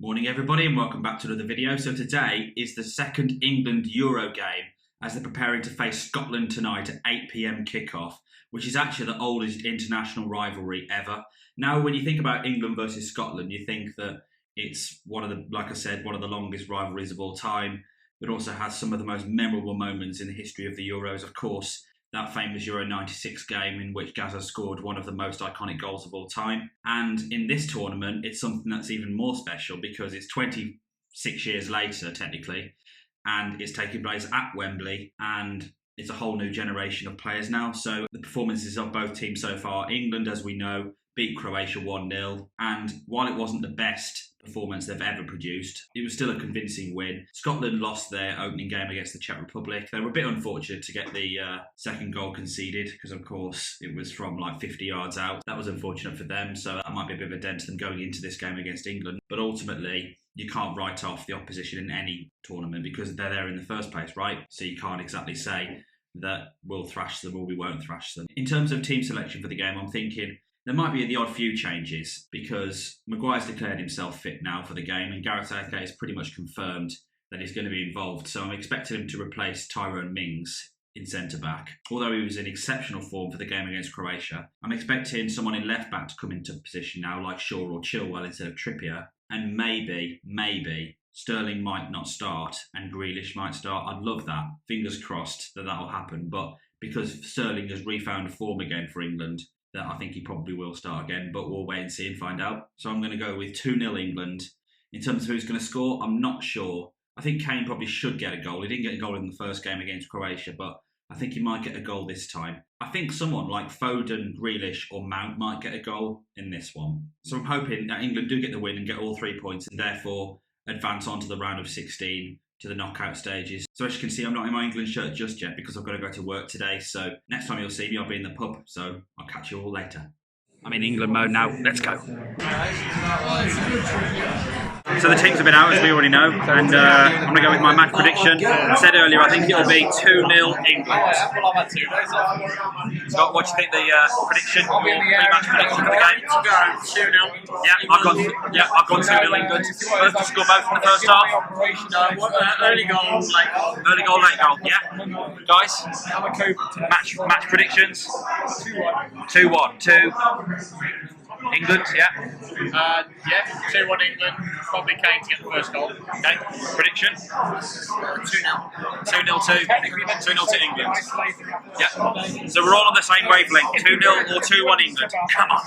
Morning everybody and welcome back to another video. So today is the second England Euro game as they're preparing to face Scotland tonight at 8 PM kickoff, which is actually the oldest international rivalry ever. Now when you think about England versus Scotland, you think that it's one of the, like I said, one of the longest rivalries of all time, but also has some of the most memorable moments in the history of the Euros. Of course, that famous Euro 96 game in which Gaza scored one of the most iconic goals of all time. And in this tournament, it's something that's even more special because it's 26 years later, technically, and it's taking place at Wembley, and it's a whole new generation of players now. So the performances of both teams so far, England, as we know, beat Croatia 1-0, and while it wasn't the best performance they've ever produced, it was still a convincing win. Scotland lost their opening game against the Czech Republic. They were a bit unfortunate to get the second goal conceded because, of course, it was from like 50 yards out. That was unfortunate for them, so that might be a bit of a dent to them going into this game against England. But ultimately, you can't write off the opposition in any tournament because they're there in the first place, right? So you can't exactly say that we'll thrash them or we won't thrash them. In terms of team selection for the game, I'm thinking there might be the odd few changes because Maguire's declared himself fit now for the game and Gareth Southgate has pretty much confirmed that he's going to be involved. So I'm expecting him to replace Tyrone Mings in centre-back. Although he was in exceptional form for the game against Croatia, I'm expecting someone in left-back to come into position now, like Shaw or Chilwell instead of Trippier. And maybe Sterling might not start and Grealish might start. I'd love that. Fingers crossed that that'll happen. But because Sterling has refound form again for England, that I think he probably will start again, but we'll wait and see and find out. So I'm going to go with 2-0 England. In terms of who's going to score, I'm not sure. I think Kane probably should get a goal. He didn't get a goal in the first game against Croatia, but I think he might get a goal this time. I think someone like Foden, Grealish or Mount might get a goal in this one. So I'm hoping that England do get the win and get all 3 points and therefore advance on to the round of 16 to the knockout stages. So as you can see, I'm not in my England shirt just yet because I've got to go to work today. So next time you'll see me, I'll be in the pub. So I'll catch you all later. I'm in England mode now. Let's go. So the teams have been out, as we already know, and I'm going to go with my match prediction. I said earlier, I think it'll be 2-0 England. Scott, what do you think the prediction, your pre-match prediction for the game? 2-0. Yeah, I've gone 2-0 England. First to score both in the first half. Early goal, late goal. Early goal, late goal. Yeah, guys. Match predictions. 2-1. 2. England, yeah. 2-1 England. Probably Kane to get the first goal. Okay. Prediction? 2-0. 2-0 to England. Yeah. So we're all on the same wavelength. 2-0 or 2-1 England. Come on.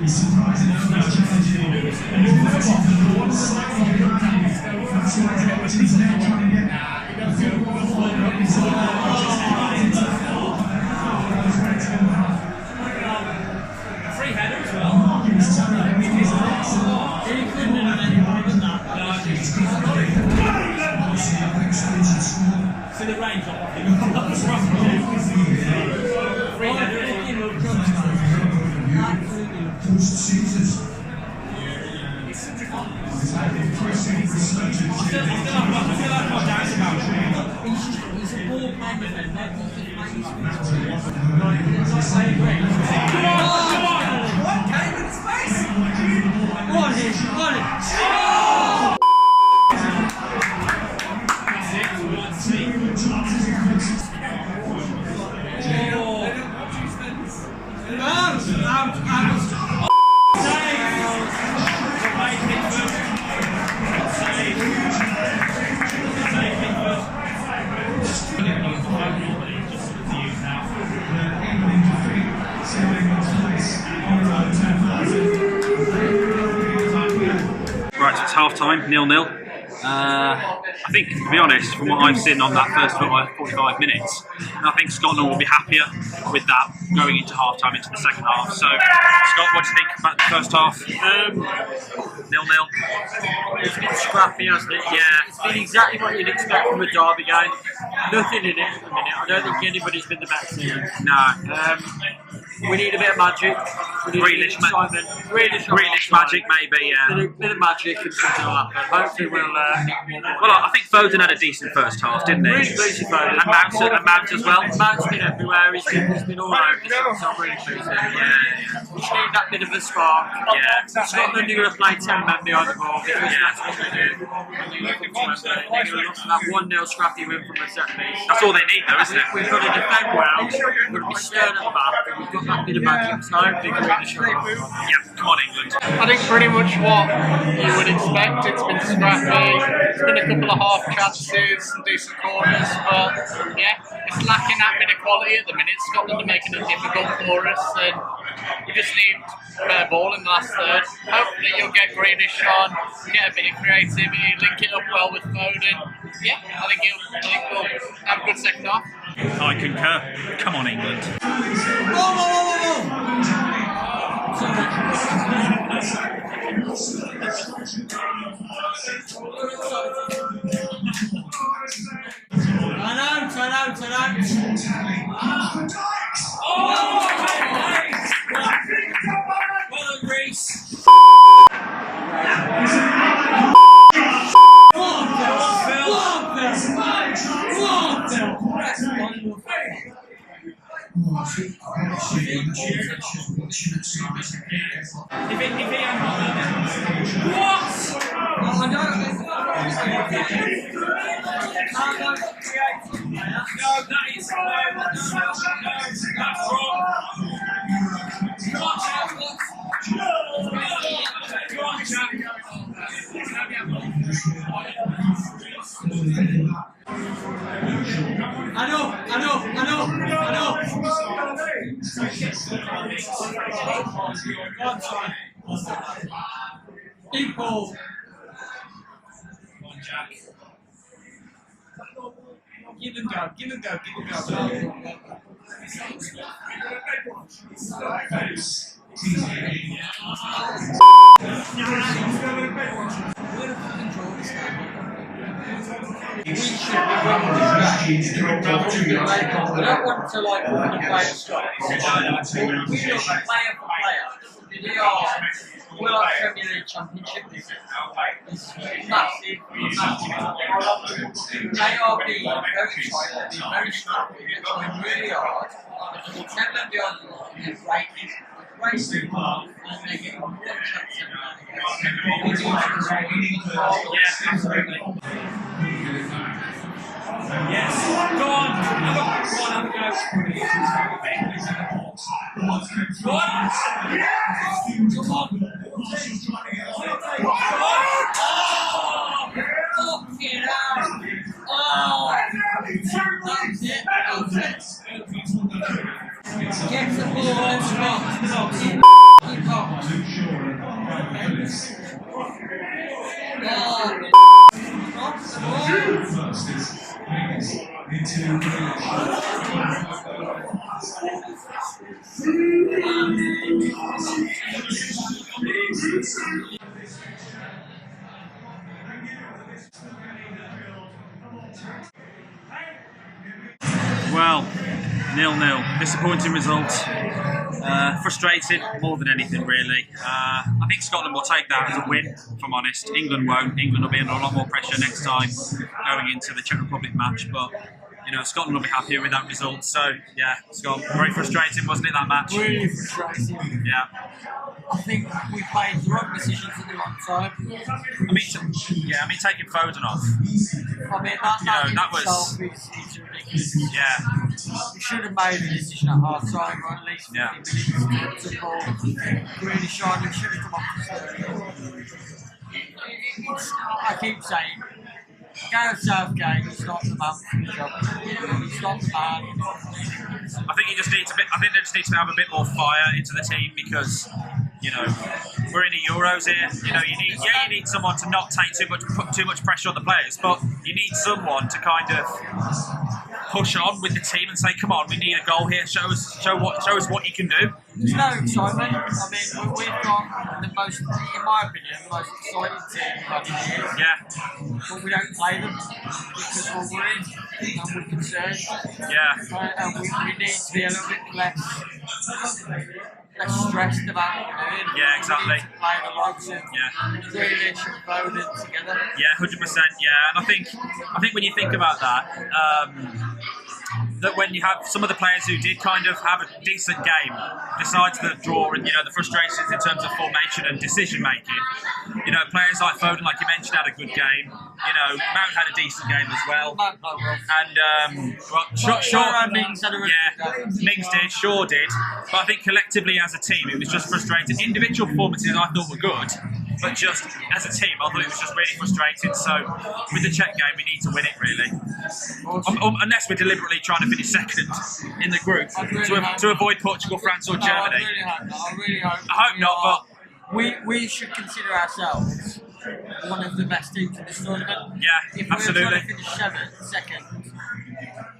He's surprising how much challenging and he's worked off the one slightly behind. That's why he's now trying to get the field goal forward into the free header as well. He's telling him he's excellent. He couldn't have done any more than that. See the range of free header. Jesus. He's a ball magnet. What came in space? What is it? Oh! It's half time, 0-0. I think, to be honest, from what I've seen on that first 45 minutes, I think Scotland will be happier with that going into half time, into the second half. So, Scott, what do you think about the first half? 0-0. It's been scrappy, hasn't it? Yeah. It's been exactly what you'd expect from a derby game. Nothing in it at the minute. I don't think anybody's been the best team. No. We need a bit of magic. We need Grealish excitement. magic, maybe, yeah. A bit of magic and something will happen. Hopefully we'll Well, I think Foden had a decent first half, didn't he? Really pleased with Foden. And Mount as well. Mount's been everywhere. He's been all over the shop, so I'm really pleased with him. Yeah. We just need that bit of a spark. Yeah. Scotland are going to play 10 men behind the ball because that's what they do. They're going to look for that 1-0 scrappy win from a set piece. That's all they need, though, isn't it? We've got to defend well, we've got to be stern at the back, and we've got that bit of magic, so hopefully we're going to show up. Yeah, come on, England. I think pretty much what you would expect. It's been scrappy. It's been a couple of half chances, some decent corners, but yeah, it's lacking that bit of quality at the minute. Scotland are making it difficult for us, and we just need better ball in the last third. Hopefully you'll get Grealish on, get a bit of creativity, link it up well with Foden. Yeah, I think we'll have a good second half. I concur. Come on, England. I know. People. Give it go. We should be winning this game. I don't want to like win the player stop. We look player for player. They are like Premier League Championship. It's massive. They are being very tight, being very strong, they're trying really hard. We'll take them beyond the line, they're racing hard, and they're getting one chance Yes, go on, have a go. Get the ball and stop. Keep on. Well, 0-0. Disappointing result. Frustrating more than anything, really. I think Scotland will take that as a win, if I'm honest. England won't. England will be under a lot more pressure next time going into the Czech Republic match, but you know, Scotland will be happier with that result. So, yeah, Scott, very frustrating, wasn't it, that match? Really frustrating. Yeah. I think we played the wrong decisions at the wrong time. I mean, taking Foden off. I mean, that was ridiculous. Yeah. We should have made a decision at half time, or at least 50 minutes to ball. Really shiny, we should have come off the start. I keep saying, Gareth Southgate is not the man for the job. He's not the man. I think they just need to have a bit more fire into the team, because we're in the Euros here. You need someone to not put too much pressure on the players, but you need someone to kind of push on with the team and say, come on, we need a goal here. Show us what you can do. There's no excitement. I mean, we've got the most, in my opinion, the most exciting team of the year. Yeah. But we don't play them because we're worried and we're concerned. Yeah. And we need to be a little bit less stressed about what we're doing. Yeah, exactly. We need to play the likes of Grealish and Foden together. Yeah, 100%. Yeah, and I think when you think about that. That when you have some of the players who did kind of have a decent game, besides the draw and the frustrations in terms of formation and decision making, players like Foden, like you mentioned, had a good game. Mount had a decent game as well, and Mings did, Shaw did, but I think collectively as a team it was just frustrating. Individual performances I thought were good, but just as a team I thought it was just really frustrating. So with the Czech game we need to win it really, unless we're deliberately trying to finish second in the group to avoid Portugal, France or Germany. I really hope I hope not, but we should consider ourselves one of the best teams in this tournament. Yeah, if absolutely. If we're trying to finish second,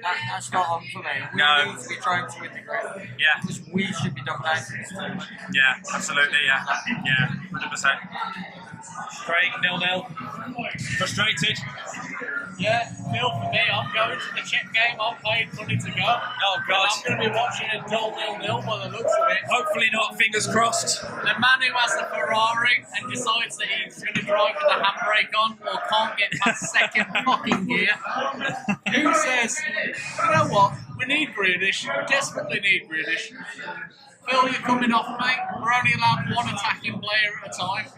that's not on for me. We need to be trying to win the group. Yeah. Because we should be dominating this tournament. Yeah, absolutely, yeah, 100%. Craig, 0-0. Frustrated? Yeah, Phil, for me, I'm going to the Czech game. I'm paid money to go. Oh, God. I'm going to be watching a dull 0-0 by the looks of it. Hopefully not, fingers crossed. The man who has the Ferrari and decides that he's going to drive with the handbrake on or can't get past second fucking gear. Who says, you know what, we need Grealish, we desperately need Grealish. Phil, you're coming off, mate. We're only allowed one attacking player at a time.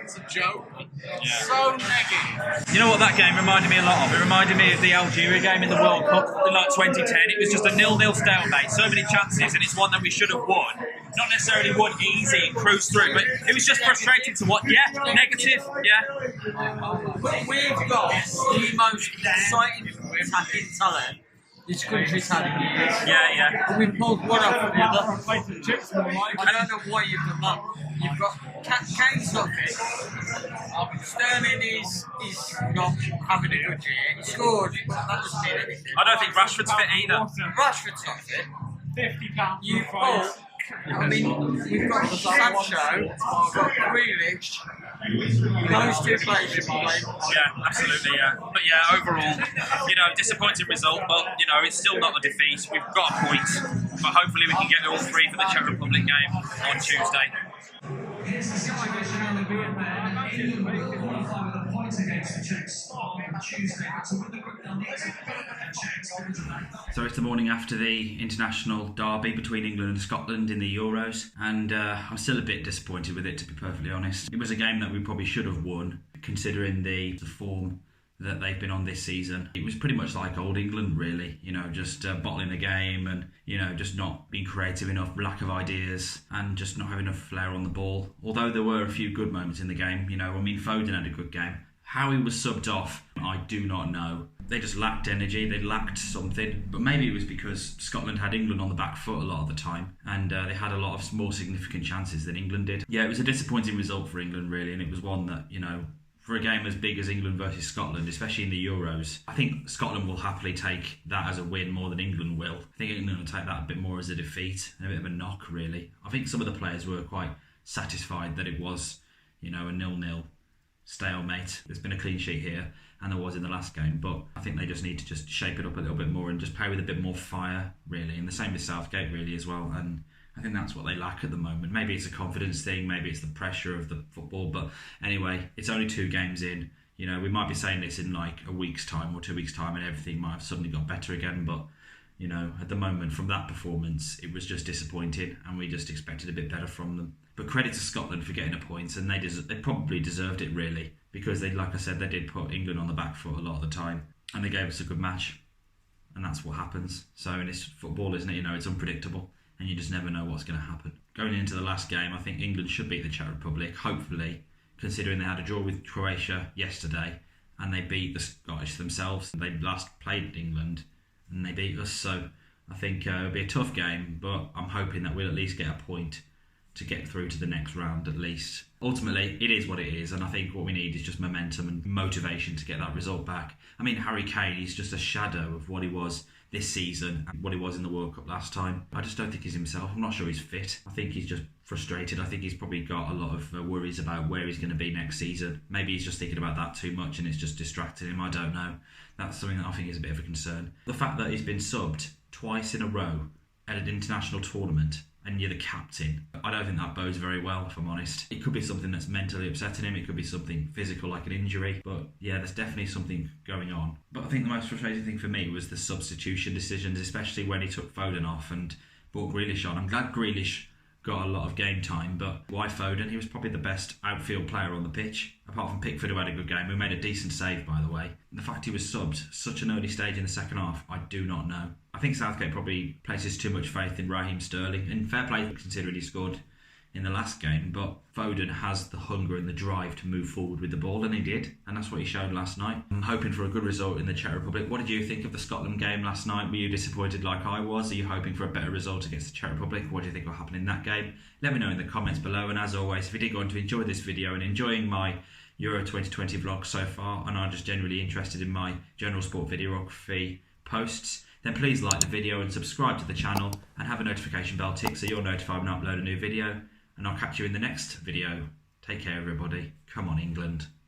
It's a joke. Yeah. So negative. You know what that game reminded me a lot of? It reminded me of the Algeria game in the World Cup in like 2010. It was just a 0-0 stalemate. So many chances, and it's one that we should have won. Not necessarily won easy and cruise through, but it was just frustrating to watch. Yeah, negative. Yeah. We've got the most exciting attacking talent this country's had in years. Yeah. And we've pulled one off from the other. I don't know why you've done that. You've got Kane's not fit. Sterling is not having a good year. He scored, but that doesn't mean anything. I don't think Rashford's fit either. Rashford's not fit. £50 You've got, we've got Sancho, we've got Grealish. Those two players should be playing. Yeah, absolutely, yeah. But yeah, overall, disappointing result, but, it's still not a defeat. We've got a point, but hopefully we can get all three for the Czech Republic game on Tuesday. Here's the Sky Vision and the England will qualify with a point against the Czechs on Tuesday. To win the group, they'll need to beat the Czechs. So it's the morning after the international derby between England and Scotland in the Euros, and I'm still a bit disappointed with it, to be perfectly honest. It was a game that we probably should have won, considering the form that they've been on this season. It was pretty much like old England, really, just bottling the game and, just not being creative enough, lack of ideas, and just not having enough flair on the ball. Although there were a few good moments in the game, Foden had a good game. How he was subbed off, I do not know. They just lacked energy, they lacked something, but maybe it was because Scotland had England on the back foot a lot of the time, and they had a lot of more significant chances than England did. Yeah, it was a disappointing result for England, really, and it was one that, for a game as big as England versus Scotland, especially in the Euros, I think Scotland will happily take that as a win more than England will. I think England will take that a bit more as a defeat and a bit of a knock, really. I think some of the players were quite satisfied that it was, a 0-0 stalemate. There's been a clean sheet here, and there was in the last game, but I think they just need to just shape it up a little bit more and just play with a bit more fire, really. And the same with Southgate, really, as well. And I think that's what they lack at the moment. Maybe it's a confidence thing, maybe it's the pressure of the football, but anyway, it's only 2 games in. We might be saying this in like a week's time or 2 weeks' time and everything might have suddenly got better again, but at the moment, from that performance, it was just disappointing and we just expected a bit better from them. But credit to Scotland for getting a point, and they probably deserved it, really, because they, like I said, they did put England on the back foot a lot of the time and they gave us a good match, and that's what happens. So in this football, isn't it, it's unpredictable. And you just never know what's going to happen. Going into the last game, I think England should beat the Czech Republic, hopefully, considering they had a draw with Croatia yesterday and they beat the Scottish themselves. They last played England and they beat us, so I think it'll be a tough game, but I'm hoping that we'll at least get a point to get through to the next round at least. Ultimately, it is what it is, and I think what we need is just momentum and motivation to get that result back. I mean, Harry Kane, he's just a shadow of what he was this season and what he was in the World Cup last time. I just don't think he's himself. I'm not sure he's fit. I think he's just frustrated. I think he's probably got a lot of worries about where he's going to be next season. Maybe he's just thinking about that too much and it's just distracting him. I don't know. That's something that I think is a bit of a concern. The fact that he's been subbed twice in a row at an international tournament and you're the captain, I don't think that bodes very well, if I'm honest. It could be something that's mentally upsetting him, it could be something physical like an injury, but yeah, there's definitely something going on. But I think the most frustrating thing for me was the substitution decisions, especially when he took Foden off and brought Grealish on. I'm glad Grealish got a lot of game time, but why Foden? He was probably the best outfield player on the pitch, apart from Pickford, who had a good game, who made a decent save, by the way. The fact he was subbed such an early stage in the second half, I do not know. I think Southgate probably places too much faith in Raheem Sterling, and fair play considering he scored in the last game, but Foden has the hunger and the drive to move forward with the ball, and he did, and that's what he showed last night. I'm hoping for a good result in the Czech Republic. What did you think of the Scotland game last night? Were you disappointed like I was? Are you hoping for a better result against the Czech Republic? What do you think will happen in that game? Let me know in the comments below, and as always, if you did go on to enjoy this video and enjoying my Euro 2020 vlog so far, and are just generally interested in my general sport videography posts, then please like the video and subscribe to the channel and have a notification bell tick so you're notified when I upload a new video. And I'll catch you in the next video. Take care, everybody. Come on, England.